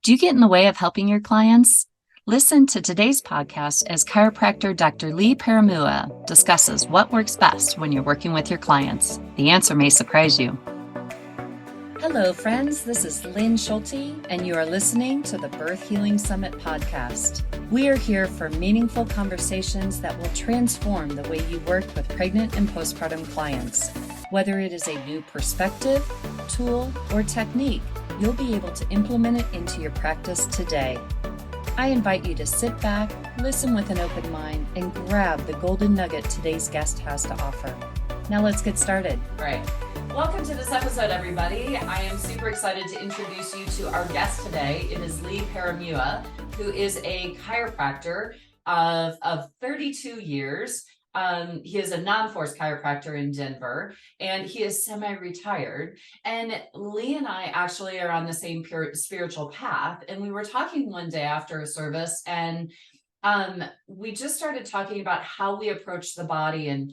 Do you get in the way of helping your clients? Listen to today's podcast as chiropractor Dr. Lee Parimuha discusses what works best when you're working with your clients. The answer may surprise you. Hello, friends. This is Lynn Schulte, and you are listening to the Birth Healing Summit podcast. We are here for meaningful conversations that will transform the way you work with pregnant and postpartum clients. Whether it is a new perspective, tool, or technique, you'll be able to implement it into your practice today. I invite you to sit back, listen with an open mind, and grab the golden nugget today's guest has to offer. Now let's get started. All right. Welcome to this episode, everybody. I am super excited to introduce you to our guest today. It is Lee Parimuha, who is a chiropractor of 32 years. He is a non-force chiropractor in Denver, and he is semi-retired. And Lee and I actually are on the same spiritual path. And we were talking one day after a service, and we just started talking about how we approach the body, and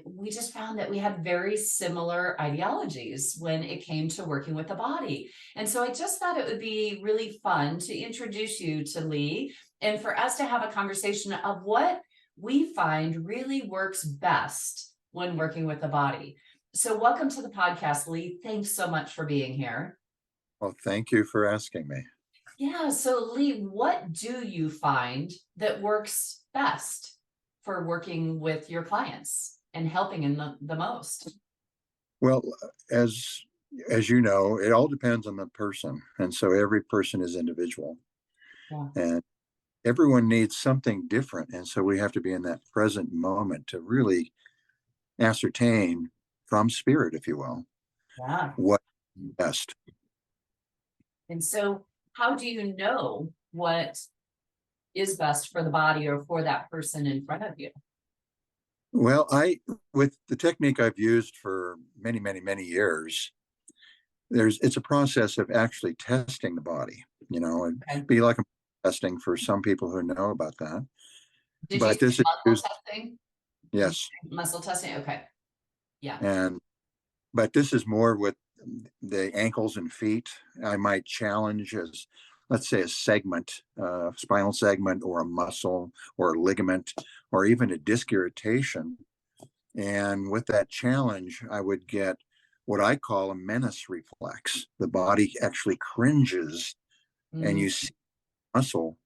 we just found that we had very similar ideologies when it came to working with the body. And so I just thought it would be really fun to introduce you to Lee and for us to have a conversation of what we find really works best when working with the body. So welcome to the podcast, Lee. Thanks so much for being here. Well, thank you for asking me. Yeah. So Lee, what do you find that works best for working with your clients and helping in the most? Well, as you know, it all depends on the person. And so every person is individual. Yeah. And everyone needs something different. And so we have to be in that present moment to really ascertain from spirit, if you will, Yeah. what's best. And so how do you know what is best for the body or for that person in front of you? Well, with the technique I've used for many, many, many years, it's a process of actually testing the body, and Okay. be like a testing for some people who know about that. Did But you this say is muscle testing? yes. Muscle testing? Okay. Yeah. But this is more with the ankles and feet. I might challenge as, let's say, a segment, spinal segment, or a muscle, or a ligament, or even a disc irritation. And with that challenge, I would get what I call a menace reflex. The body actually cringes, and you see muscle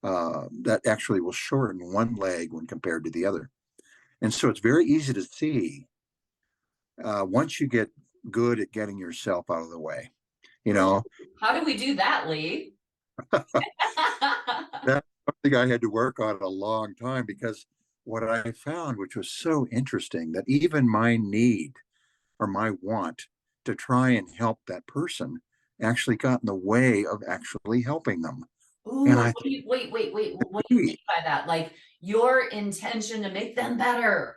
that actually will shorten one leg when compared to the other. And so it's very easy to see once you get good at getting yourself out of the way. How do we do that, Lee? That's something I had to work on a long time, because what I found, which was so interesting, that even my need or my want to try and help that person actually got in the way of actually helping them. Ooh, And I wait. What do you mean by that? Like your intention to make them better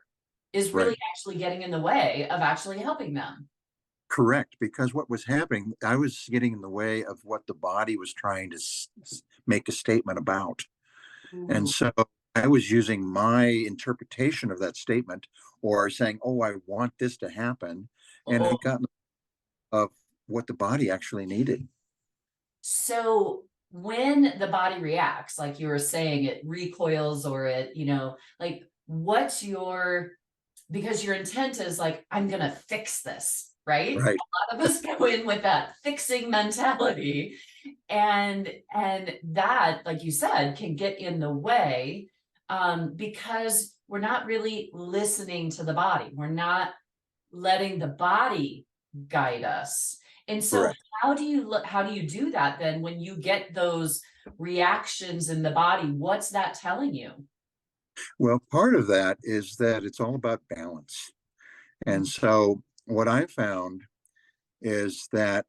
is really right, actually getting in the way of actually helping them. correct, because what was happening, I was getting in the way of what the body was trying to make a statement about. And Ooh. so I was using my interpretation of that statement, or saying, oh, I want this to happen. And Oh. it got in the way of what the body actually needed. So when the body reacts, like you were saying, it recoils or it, like what's because your intent is like, I'm going to fix this, right? Right. A lot of us go in with that fixing mentality, and that, like you said, can get in the way, because we're not really listening to the body. We're not letting the body guide us. And so Correct. how do you do that then when you get those reactions in the body? What's that telling you? Well, part of that is that it's all about balance. And so what I found is that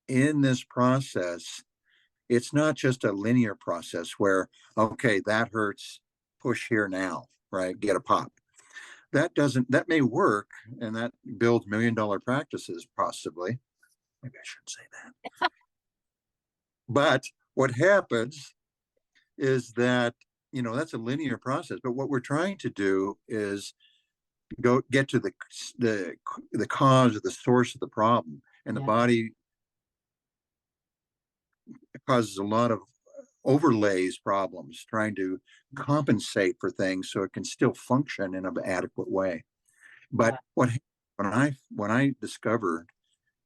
in this process, it's not just a linear process where, okay, that hurts, push here now, right? Get a pop. That may work, and that builds $1 million practices, possibly. Maybe I shouldn't say that. But what happens is that, that's a linear process. But what we're trying to do is get to the cause or the source of the problem. And the body causes a lot of overlays problems, trying to compensate for things so it can still function in an adequate way. But Yeah. when I discovered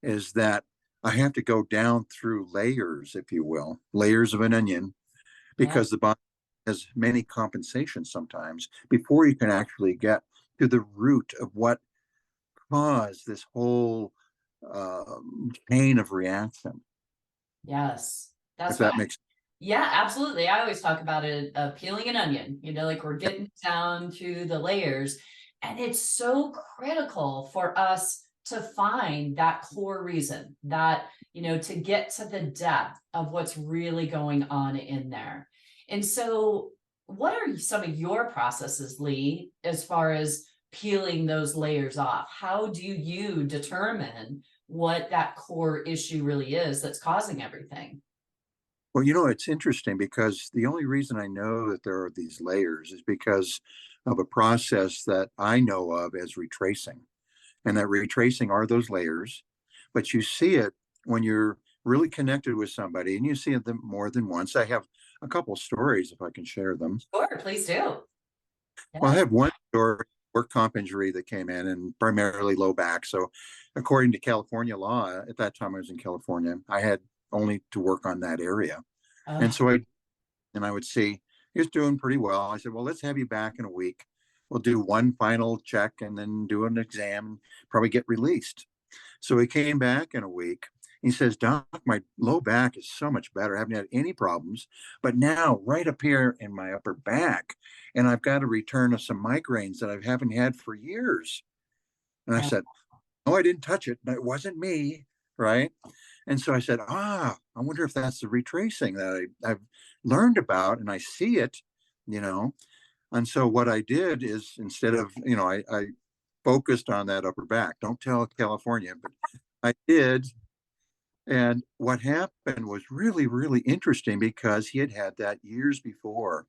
is that I have to go down through layers, if you will, layers of an onion, Yeah. because the body has many compensations sometimes before you can actually get to the root of what caused this whole chain of reaction, Yes. if That's why. that makes. Yeah, absolutely. I always talk about it, peeling an onion, like we're getting down to the layers. And it's so critical for us to find that core reason that, to get to the depth of what's really going on in there. And so, what are some of your processes, Lee, as far as peeling those layers off? How do you determine what that core issue really is that's causing everything? Well, it's interesting because the only reason I know that there are these layers is because of a process that I know of as retracing. And that retracing are those layers, but you see it when you're really connected with somebody and you see them more than once. I have a couple stories if I can share them. Sure, please do. Well, I Yeah. have one story, work comp injury that came in and primarily low back. So according to California law, at that time I was in California, I had only to work on that area. And Oh, so I would see he was doing pretty well. I said, well, let's have you back in a week. We'll do one final check and then do an exam, probably get released. So he came back in a week. He says, Doc, my low back is so much better. I haven't had any problems. But now, right up here in my upper back, and I've got a return of some migraines that I haven't had for years. And I oh, said, oh, I didn't touch it. It wasn't me. Right. And so I said, I wonder if that's the retracing that I've learned about and I see it, you know. And so what I did is instead of, I focused on that upper back. Don't tell California, but I did. And what happened was really, really interesting because he had had that years before.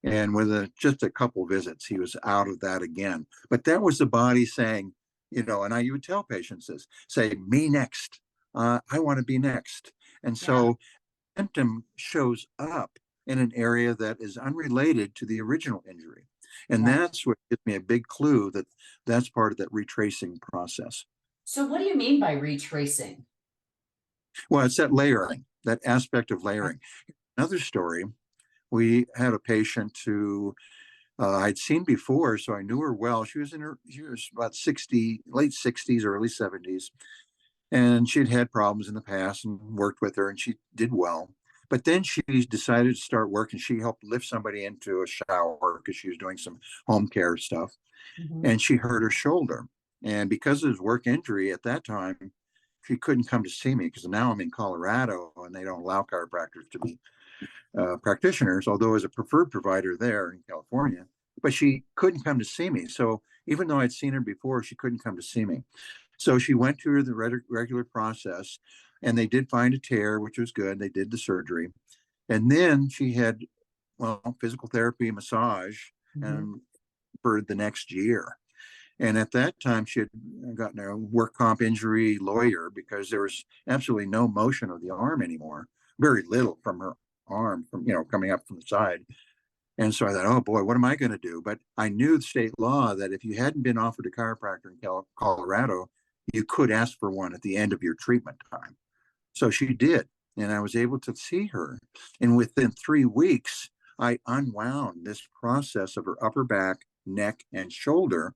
And with just a couple visits, he was out of that again. But that was the body saying, and you would tell patients this, say, me next. I want to be next. And yeah. so symptom shows up in an area that is unrelated to the original injury. And Yeah. that's what gives me a big clue that that's part of that retracing process. So what do you mean by retracing? Well, it's that layering, that aspect of layering. Another story, we had a patient who I'd seen before, so I knew her well. She was about 60, late 60s, early 70s. And she'd had problems in the past and worked with her and she did well. But then she decided to start work and she helped lift somebody into a shower because she was doing some home care stuff. Mhm. And she hurt her shoulder. And because of his work injury at that time, she couldn't come to see me because now I'm in Colorado and they don't allow chiropractors to be practitioners, although as a preferred provider there in California. But she couldn't come to see me. So even though I'd seen her before, she couldn't come to see me. So she went through the regular process and they did find a tear, which was good. They did the surgery. And then she had, well, physical therapy, massage, Mhm. and for the next year. And at that time, she had gotten a work comp injury lawyer because there was absolutely no motion of the arm anymore, very little from her arm, from coming up from the side. And so I thought, oh boy, what am I going to do? But I knew the state law that if you hadn't been offered a chiropractor in Colorado, you could ask for one at the end of your treatment time. So she did. And I was able to see her. And within 3 weeks, I unwound this process of her upper back, neck, and shoulder,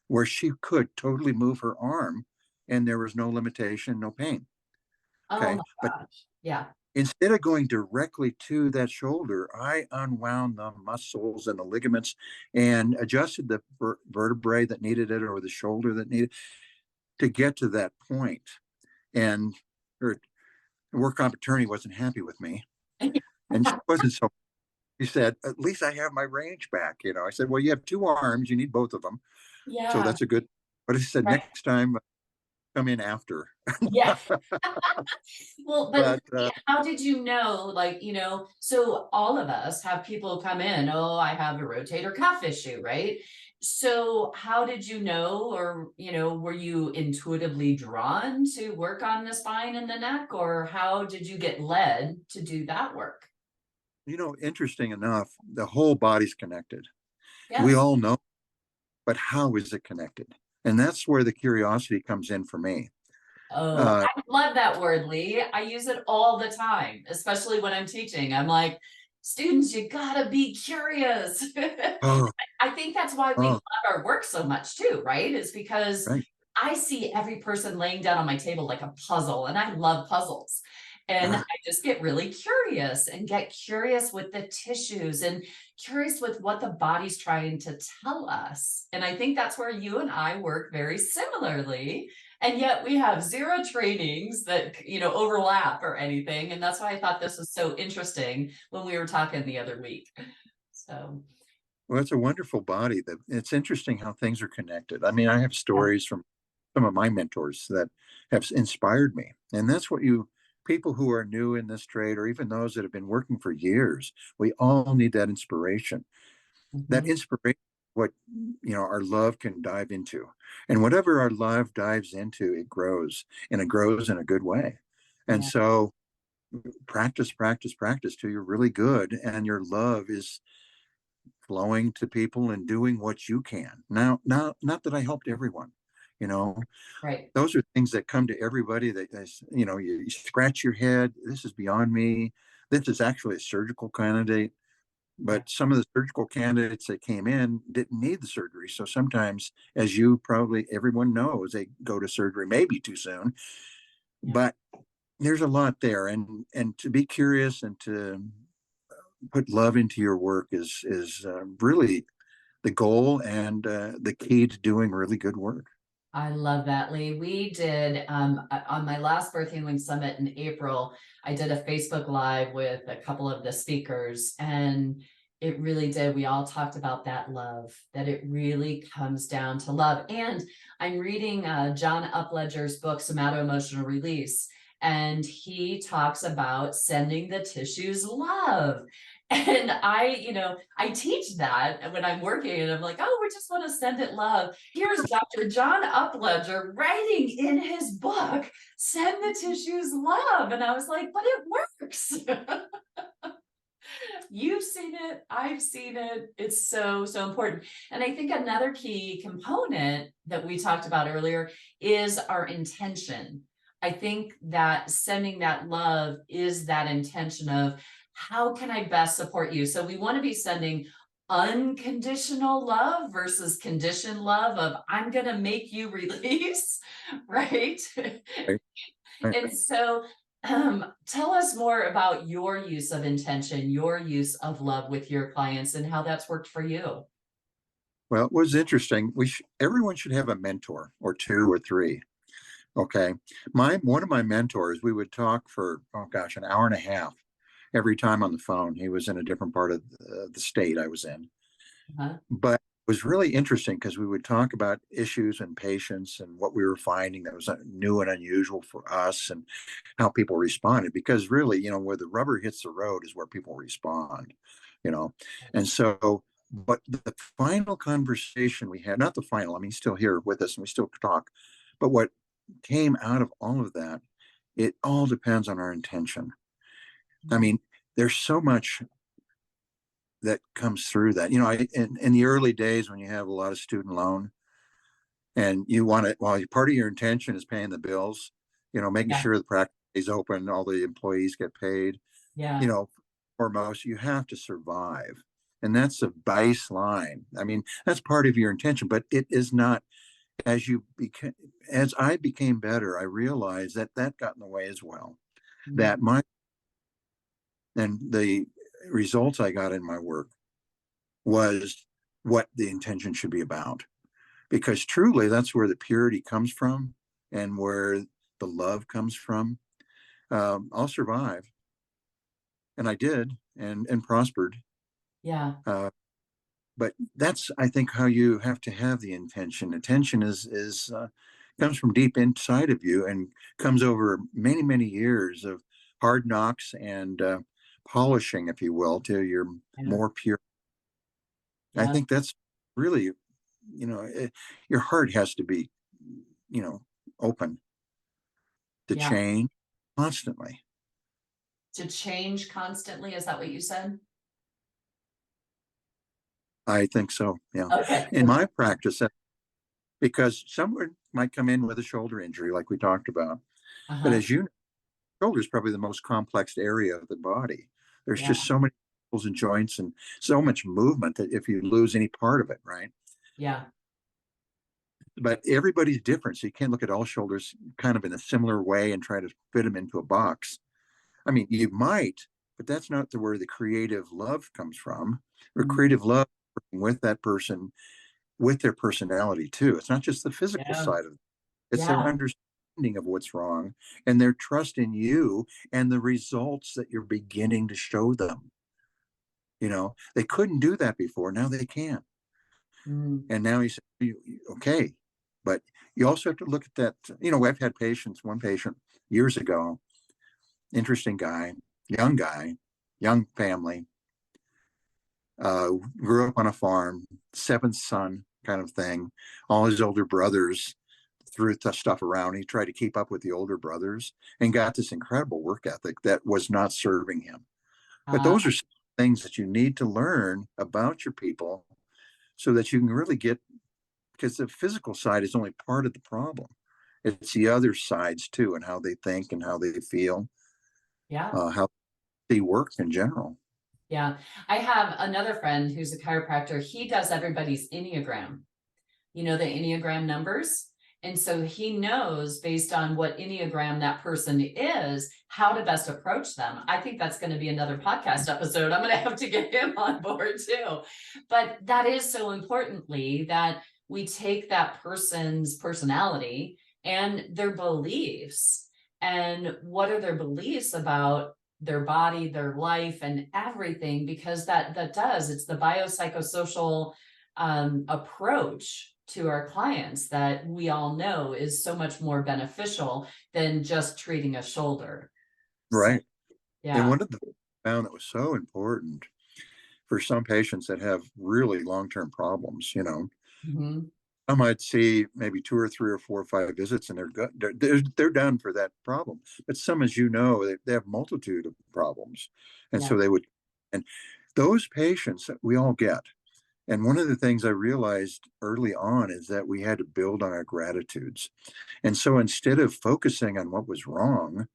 where she could totally move her arm and there was no limitation, no pain. Oh Okay. my But gosh. Yeah. instead of going directly to that shoulder, I unwound the muscles and the ligaments and adjusted the vertebrae that needed it or the shoulder that needed to get to that point. And her work comp attorney wasn't happy with me. And she wasn't so, she said, at least I have my range back. I said, well, you have two arms, you need both of them. So Yeah. that's a good, but I said, Right. next time come in after. Yeah. Well, but But Lee, how did you know, like, so all of us have people come in, oh, I have a rotator cuff issue, right? So how did you know, or, were you intuitively drawn to work on the spine and the neck, or how did you get led to do that work? Interesting enough, the whole body's connected. We Yes. all know, but how is it connected? And that's where the curiosity comes in for me. Oh, Uh, I love that word, Lee. I use it all the time, especially when I'm teaching. I'm like, students, you gotta be curious. oh, I think that's why we oh, love our work so much too, right? Is because right. I see every person laying down on my table like a puzzle, and I love puzzles. And I Ah, just get really curious and get curious with the tissues and curious with what the body's trying to tell us. And I think that's where you and I work very similarly. And yet we have zero trainings that, overlap or anything. And that's why I thought this was so interesting when we were talking the other week. So, well, it's a wonderful body. That it's interesting how things are connected. I mean, I have yeah. stories from some of my mentors that have inspired me, and that's what you people who are new in this trade, or even those that have been working for years, we all need that inspiration. That Mhm. inspiration, what our love can dive into, and whatever our love dives into, it grows, and it grows in a good way. And Yeah. so, practice, practice, practice till you're really good, and your love is flowing to people and doing what you can. Now, not that I helped everyone, you know, Right. those are things that come to everybody that you scratch your head. This is beyond me. This is actually a surgical candidate. Yeah. But some of the surgical candidates that came in didn't need the surgery. So sometimes, as you probably everyone knows, they go to surgery maybe too soon. Yeah. But there's a lot there, and to be curious and to put love into your work is really the goal and the key to doing really good work. I love that, Lee. We did on my last Birth Healing Summit in April, I did a Facebook Live with a couple of the speakers, and it really did. We all talked about that love, that it really comes down to love. And I'm reading John Upledger's book, Somato Emotional Release, and he talks about sending the tissues love. And I teach that when I'm working, and I'm like, oh, we just want to send it love. Here's Dr. John Upledger writing in his book, Send the Tissues Love. And I was like, but it works. You've seen it, I've seen it. It's so, so important. And I think another key component that we talked about earlier is our intention. I think that sending that love is that intention of how can I best support you? So we want to be sending unconditional love versus conditioned love of I'm going to make you release, right? Right? Right. And so, tell us more about your use of intention, your use of love with your clients, and how that's worked for you. Well, it was interesting. Everyone should have a mentor or two or three. Okay, my one of my mentors, we would talk for oh gosh, an hour and a half every time on the phone. He was in a different part of the state I was in, Uh-huh. but it was really interesting because we would talk about issues and patients and what we were finding that was new and unusual for us and how people responded. Because really, where the rubber hits the road is where people respond, you know. And so, but the final conversation we had, not the final, I mean, he's still here with us and we still talk, but what came out of all of that, it all depends on our intention. I Mhm. mean, there's so much that comes through that. In the early days when you have a lot of student loan and you want it, well, part of your intention is paying the bills, making Yeah, sure the practice is open, all the employees get paid, you yeah. know, foremost, you have to survive. And that's a baseline. I mean, that's part of your intention, but it is not as I became better, I realized that that got in the way as well. That Mhm. my and the results I got in my work was what the intention should be about. Because truly, that's where the purity comes from and where the love comes from. I'll survive. And I did and prospered. Yeah. Uh, but that's, I think, how you have to have the intention. Intention is comes from deep inside of you and comes over many, many years of hard knocks and polishing, if you will, till you're Yeah. more pure. I Yeah. think that's really your heart has to be, open to Yeah. change constantly. To change constantly. Is that what you said? I think so. Yeah. Okay. In my practice, because someone might come in with a shoulder injury, like we talked about, but Uh-huh. as you know, shoulder is probably the most complex area of the body. There's Yeah. just so many muscles and joints and so much movement that if you lose any part of it, right? Yeah. But everybody's different. So you can't look at all shoulders kind of in a similar way and try to fit them into a box. I mean, you might, but that's not where the creative love comes from. Or Mm, creative love with that person, with their personality too. It's not just the physical yeah. side of it, it's their Yeah. understanding of what's wrong and their trust in you and the results that you're beginning to show them. They couldn't do that before. Now they can. Mm, And now he said, okay. But you also have to look at that. I've had one patient years ago, interesting guy, young family, grew up on a farm, seventh son kind of thing. All his older brothers threw stuff around. He tried to keep up with the older brothers and got this incredible work ethic that was not serving him. But uh, those are things that you need to learn about your people so that you can really get, because the physical side is only part of the problem. It's the other sides too, and how they think and how they feel, yeah. how they work in general. Yeah. I have another friend who's a chiropractor. He does everybody's Enneagram, the Enneagram numbers. And so he knows based on what Enneagram that person is, how to best approach them. I think that's going to be another podcast episode. I'm going to have to get him on board too. But that is so importantly that we take that person's personality and their beliefs. And what are their beliefs about their body, their life, and everything? Because it's the biopsychosocial approach to our clients that we all know is so much more beneficial than just treating a shoulder. So, Right. And yeah. one of the things I found that was so important for some patients that have really long-term problems, Mhm. I might see maybe two or three or four or five visits and they're done for that problem. But some, as they have multitude of problems. And Yeah. so and those patients we all get. And one of the things I realized early on is that we had to build on our gratitudes. And so instead of focusing on what was wrong,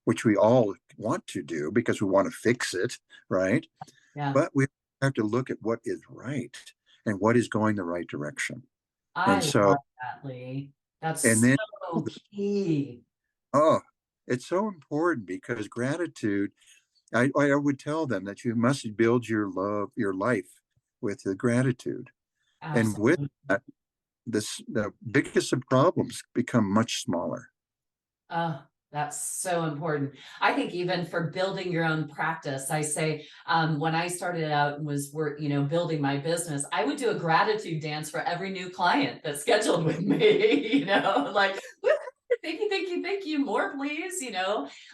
which we all want to do because we want to fix it, right? Yeah. But we have to look at what is right and what is going the right direction. I And so, love that, Lee. and That's then, so key. oh, it's so important because gratitude, I would tell them that you must build your life with the gratitude. And with Absolutely. that, the biggest of problems become much smaller. Oh, that's so important. I think even for building your own practice, I say, when I started out and was building my business, I would do a gratitude dance for every new client that scheduled with me, like, thank you, thank you, thank you, more please,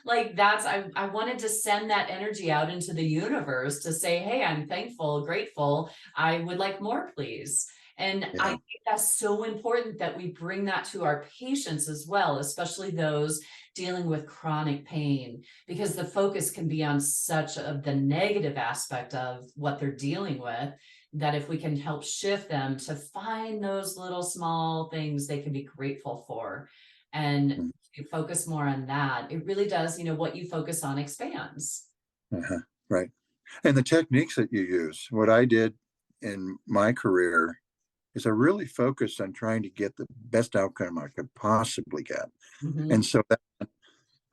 like I wanted to send that energy out into the universe to say, hey, I'm thankful, grateful. I would like more, please. And I Yeah. think that's so important that we bring that to our patients as well, especially those dealing with chronic pain, because the focus can be on such of the negative aspect of what they're dealing with, that if we can help shift them to find those little small things they can be grateful for and Mm-hmm. you focus more on that, it really does, what you focus on expands. Uh-huh. Right. And the techniques that you use, what I did in my career is I really focused on trying to get the best outcome I could possibly get. And Mhm. so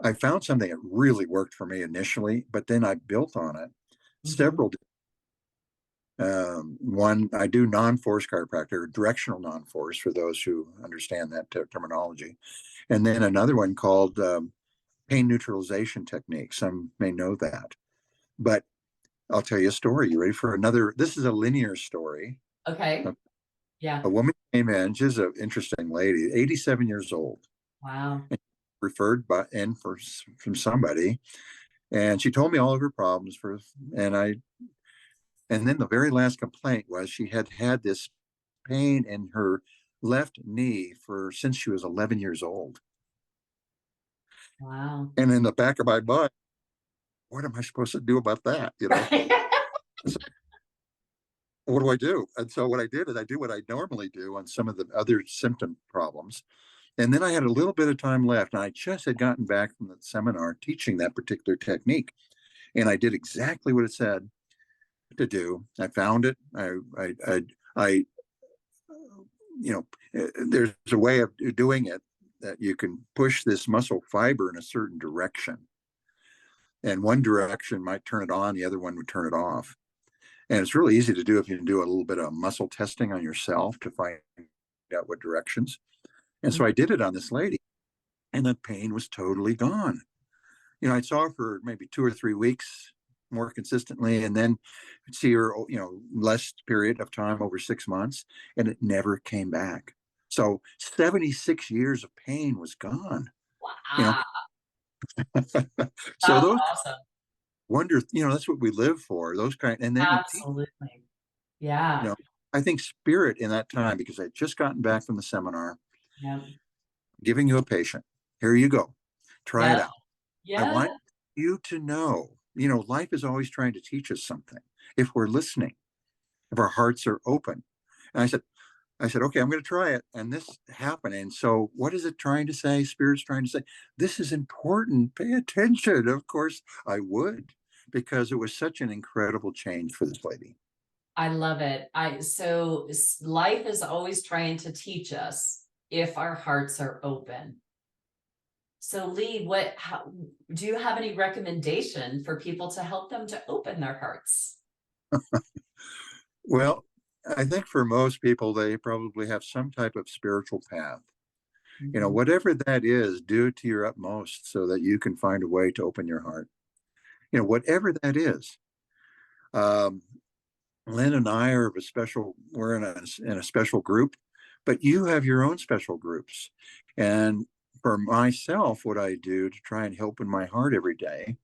I found something that really worked for me initially, but then I built on it Mhm. several. One, I do non-force chiropractic, directional non-force for those who understand that terminology. And then another one called pain neutralization technique. Some may know that. But I'll tell you a story. You ready for another? This is a linear story. Okay. A Yeah. woman came in. She's an interesting lady, 87 years old, Wow. and referred from somebody, and she told me all of her problems and then the very last complaint was she had this pain in her left knee for since she was 11 years old. Wow. And in the back of my mind, what am I supposed to do about that? Right. So what do I do? And so what I did is I do what I normally do on some of the other symptom problems. And then I had a little bit of time left, and I just had gotten back from the seminar teaching that particular technique. And I did exactly what it said to do. I found it. I there's a way of doing it that you can push this muscle fiber in a certain direction. And one direction might turn it on, the other one would turn it off. And it's really easy to do if you can do a little bit of muscle testing on yourself to find out what directions. And so I did it on this lady, and the pain was totally gone. I saw her for maybe 2 or 3 weeks more consistently, and then see her, less period of time over 6 months, and it never came back. So 76 years of pain was gone. You know, Wow. so That's those awesome. wonder, that's what we live for. Those kind, and then you teach. Absolutely. Yeah. I think spirit in that time, because I had just gotten back from the seminar, Yeah. giving you a patient. Here you go. Try it Yeah. out. I Yeah. want you to know, life is always trying to teach us something. If we're listening, if our hearts are open. And I said, okay, I'm going to try it. And this happened. And so what is it trying to say? Spirit's trying to say, this is important. Pay attention. Of course I would, because it was such an incredible change for this lady. I love it. Life is always trying to teach us if our hearts are open. So Lee, do you have any recommendation for people to help them to open their hearts? Well, I think for most people, they probably have some type of spiritual path. Mhm. Whatever that is, do it to your utmost so that you can find a way to open your heart. Whatever that is. Um, Lynn and I are we're in a special group, but you have your own special groups. And for myself, what I do to try and open my heart every day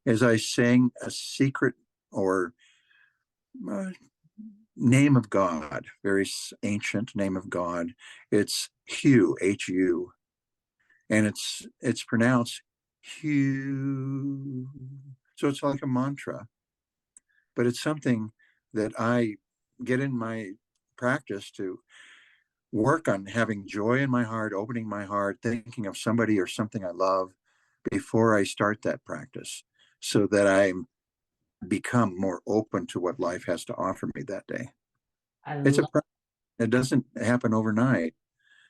is I sing a secret or uh, name of God, very ancient name of God. It's Hu, Hu, and it's pronounced Hu. So it's like a mantra, but it's something that I get in my practice to work on having joy in my heart, opening my heart, thinking of somebody or something I love before I start that practice, so that I become more open to what life has to offer me that day. I It's a love, it doesn't happen overnight,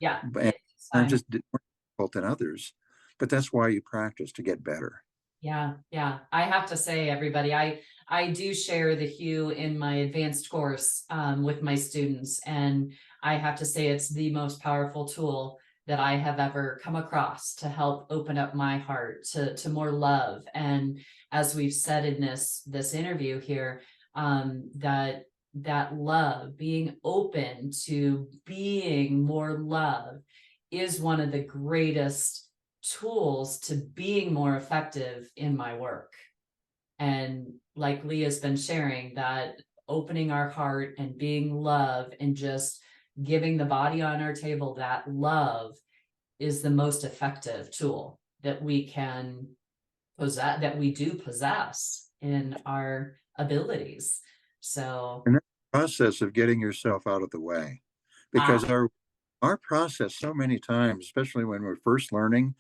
yeah, and it's I'm time. just more difficult than others. But that's why you practice to get better. Yeah, yeah. I have to say, everybody, I do share the hue in my advanced course with my students, and I have to say it's the most powerful tool that I have ever come across to help open up my heart to more love. And as we've said in this interview here, that love, being open to being more love, is one of the greatest tools to being more effective in my work. And like Leah's been sharing, that opening our heart and being love and just giving the body on our table that love is the most effective tool that we can possess, that we do possess in our abilities. So And that process of getting yourself out of the way, because our process so many times, especially when we're first learning,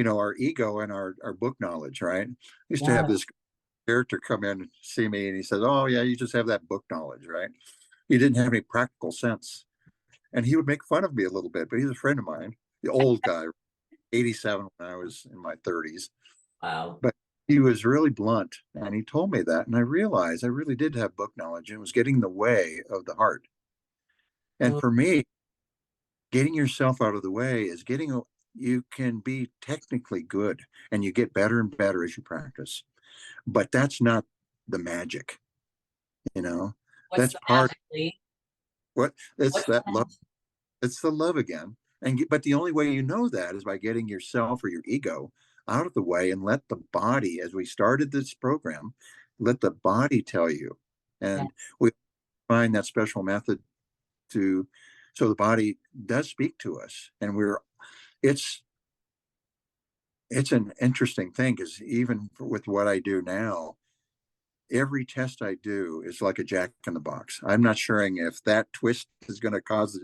our ego and our book knowledge, right? I used to have yeah, this character come in and see me, and he says, oh yeah, you just have that book knowledge, right? You didn't have any practical sense. And he would make fun of me a little bit, but he's a friend of mine, the old guy, 87 when I was in my 30s. wow. But he was really blunt, and he told me that, and I realized I really did have book knowledge, and it was getting in the way of the heart. And Oh, for me, getting yourself out of the way is you can be technically good, and you get better and better as you practice, but that's not the magic. you know what's that's the part. magic, Lee? What it's What's the that love. magic? It's the love again. But the only way you know that is by getting yourself or your ego out of the way, and let the body, as we started this program, let the body tell you. Yeah. And we find that special method so the body does speak to us. And it's an interesting thing, because even with what I do now, every test I do is like a jack in the box. I'm not sure if that twist is going to cause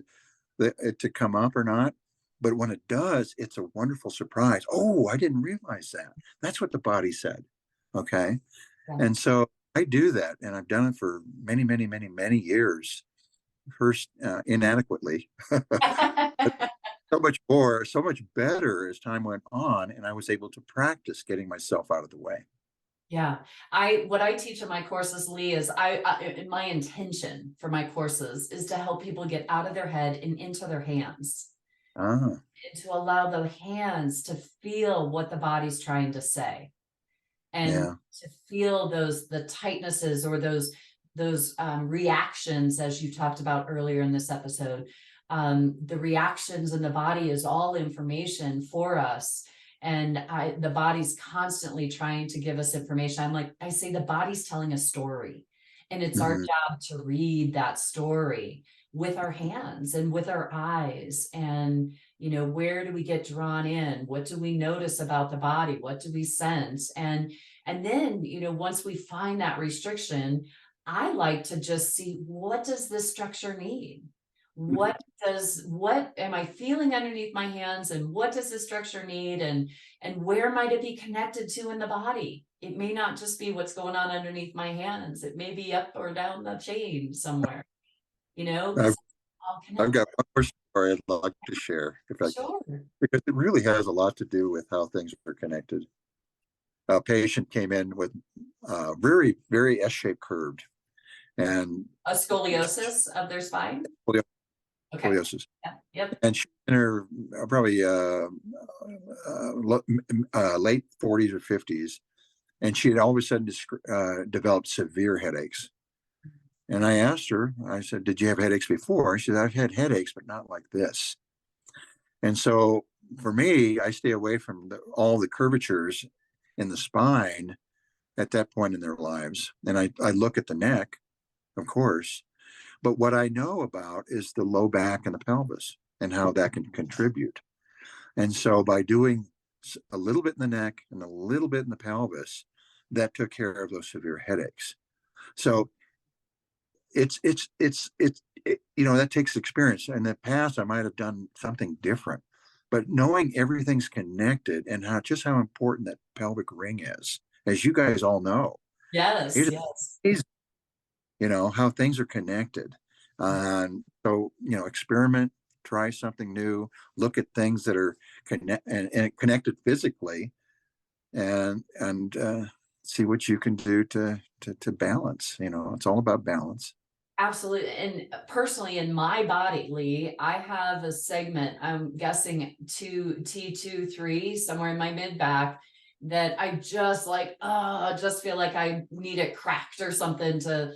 it to come up or not. But when it does, it's a wonderful surprise. Oh, I didn't realize that. That's what the body said. Okay. Yeah. And so I do that, and I've done it for many, many, many, many years. First, inadequately, so much better as time went on, and I was able to practice getting myself out of the way. Yeah, what I teach in my courses, Lee, is my intention for my courses is to help people get out of their head and into their hands, Ah, and to allow the hands to feel what the body's trying to say, and yeah. to feel the tightnesses, or those reactions, as you talked about earlier in this episode. The reactions in the body is all information for us. And the body's constantly trying to give us information. I say the body's telling a story, and it's our Mhm. job to read that story with our hands and with our eyes. And, where do we get drawn in? What do we notice about the body? What do we sense? And then, once we find that restriction, I like to just see, what does this structure need? What am I feeling underneath my hands, and what does this structure need, and where might it be connected to in the body? It may not just be what's going on underneath my hands. It may be up or down the chain somewhere, because I've, it's all I've connected. got one more story I'd like to share, Sure. because it really has a lot to do with how things are connected. A patient came in with very, very S-shaped curved, and A scoliosis of their spine. Okay. scoliosis. Yeah. Yep. And she's in her probably late 40s or 50s, and she had all of a sudden developed severe headaches. And I asked her, I said, "Did you have headaches before?" She said, "I've had headaches, but not like this." And so for me, I stay away from all the curvatures in the spine at that point in their lives. And I look at the neck, of course, but what I know about is the low back and the pelvis and how that can contribute. And so by doing a little bit in the neck and a little bit in the pelvis, that took care of those severe headaches. So that takes experience. In the past, I might have done something different, but knowing everything's connected, and how important that pelvic ring is, as you guys all know, Yes. it Yes. is, how things are connected. And so, experiment, try something new, look at things that are and connected physically, and see what you can do to balance. It's all about balance. Absolutely. And personally, in my body, Lee, I have a segment, I'm guessing T2-3, somewhere in my mid back, that I just feel like I need it cracked or something to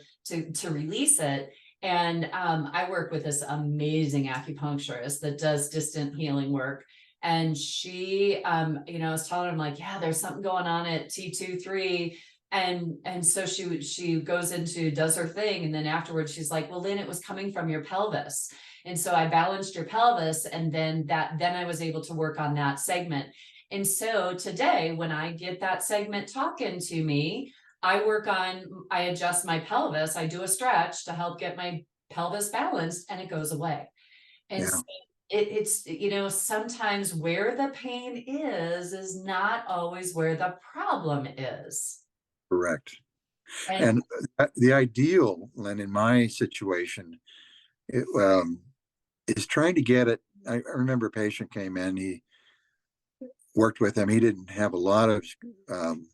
release it. And I work with this amazing acupuncturist that does distant healing work. And she, I was telling her, I'm like, yeah, there's something going on at T2-3. And so she goes does her thing, and then afterwards she's like, well, Lynn, it was coming from your pelvis. And so I balanced your pelvis, and then I was able to work on that segment. And so today, when I get that segment talking to me, I adjust my pelvis, I do a stretch to help get my pelvis balanced, and it goes away. And Yeah, so it's sometimes where the pain is not always where the problem is. correct. And And the ideal, Len, in my situation, it, is trying to get it. I remember a patient came in, he worked with him. He didn't have a lot of um,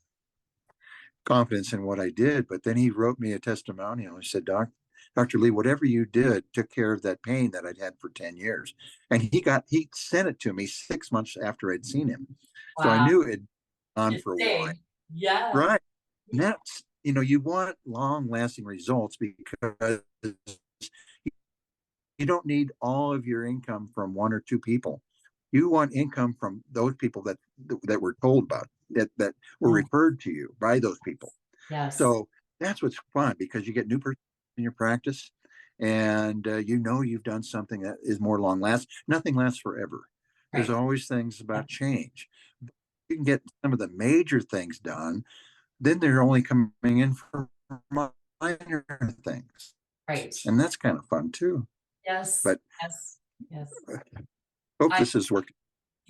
confidence in what I did, but then he wrote me a testimonial. He said, Dr. Lee, whatever you did took care of that pain that I'd had for 10 years. And he sent it to me 6 months after I'd seen him. So I wow, knew it'd gone it for a while. stayed. Yeah. Right. And that's, you want long lasting results, because you don't need all of your income from one or two people. You want income from those people that were told about, that were Yeah. referred to you by those people. Yes. So that's what's fun, because you get new person in your practice, and you've done something that is more long last. Nothing lasts forever. There's Right. always things about change. You can get some of the major things done, then they're only coming in for minor things, Right. and that's kind of fun too. Yes. But Yes. Yes. hope I this is working.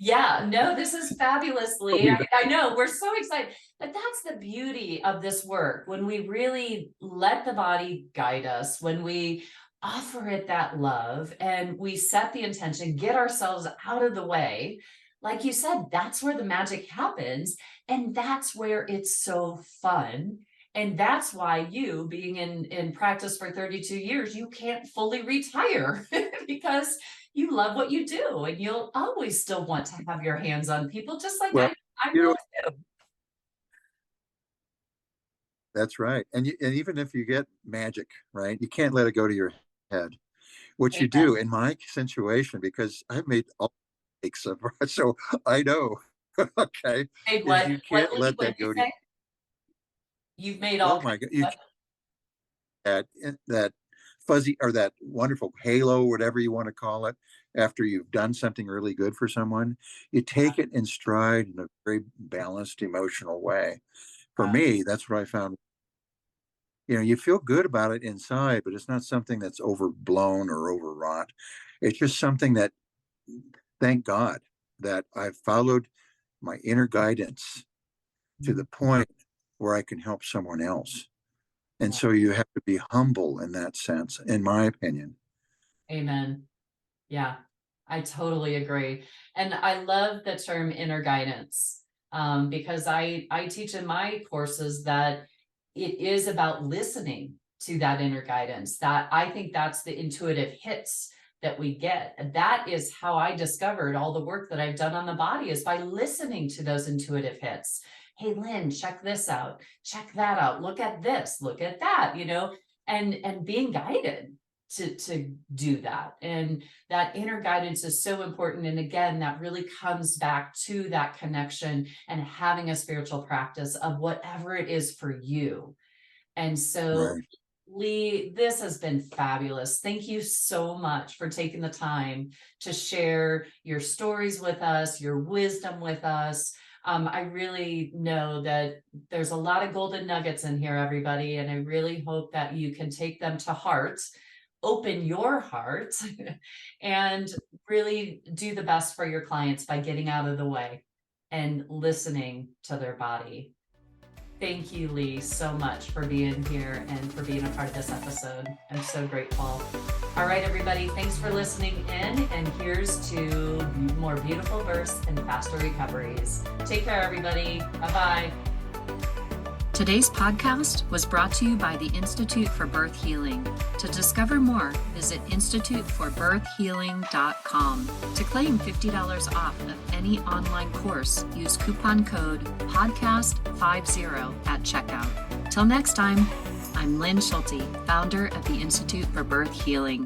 Yeah, no, this is fabulously. I know we're so excited, but that's the beauty of this work. When we really let the body guide us, when we offer it that love and we set the intention, get ourselves out of the way, like you said, that's where the magic happens. And that's where it's so fun. And that's why you, being in practice for 32 years, you can't fully retire because you love what you do and you'll always still want to have your hands on people, just like Well, I you know, will too. that's right. And even if you get magic, right, you can't let it go to your head. What you Amen. do in my situation, because I've made all mistakes so far, so I know, okay, Hey, is you what can't Lee, let what that did you go to. say? You've made all Oh kinds my God, of you what? that fuzzy or that wonderful halo, whatever you want to call it, after you've done something really good for someone, you take it in stride in a very balanced emotional way. For Uh, me, that's what I found. You feel good about it inside, but it's not something that's overblown or overwrought. It's just something that, thank God, that I've followed my inner guidance to the point where I can help someone else. And yeah. so you have to be humble in that sense, in my opinion. Amen. Yeah, I totally agree. And I love the term inner guidance, because I teach in my courses that it is about listening to that inner guidance. That I think that's the intuitive hits that we get. And that is how I discovered all the work that I've done on the body, is by listening to those intuitive hits. Hey, Lynn, check this out, check that out, look at this, look at that, and being guided to do that. And that inner guidance is so important. And again, that really comes back to that connection and having a spiritual practice of whatever it is for you. And so, Right. Lee, this has been fabulous. Thank you so much for taking the time to share your stories with us, your wisdom with us. I really know that there's a lot of golden nuggets in here, everybody, and I really hope that you can take them to heart, open your heart, and really do the best for your clients by getting out of the way and listening to their body. Thank you, Lee, so much for being here and for being a part of this episode. I'm so grateful. All right, everybody, thanks for listening in. And here's to more beautiful births and faster recoveries. Take care, everybody. Bye-bye. Today's podcast was brought to you by the Institute for Birth Healing. To discover more, visit instituteforbirthhealing.com. To claim $50 off of any online course, use coupon code PODCAST50 at checkout. Till next time, I'm Lynn Schulte, founder of the Institute for Birth Healing.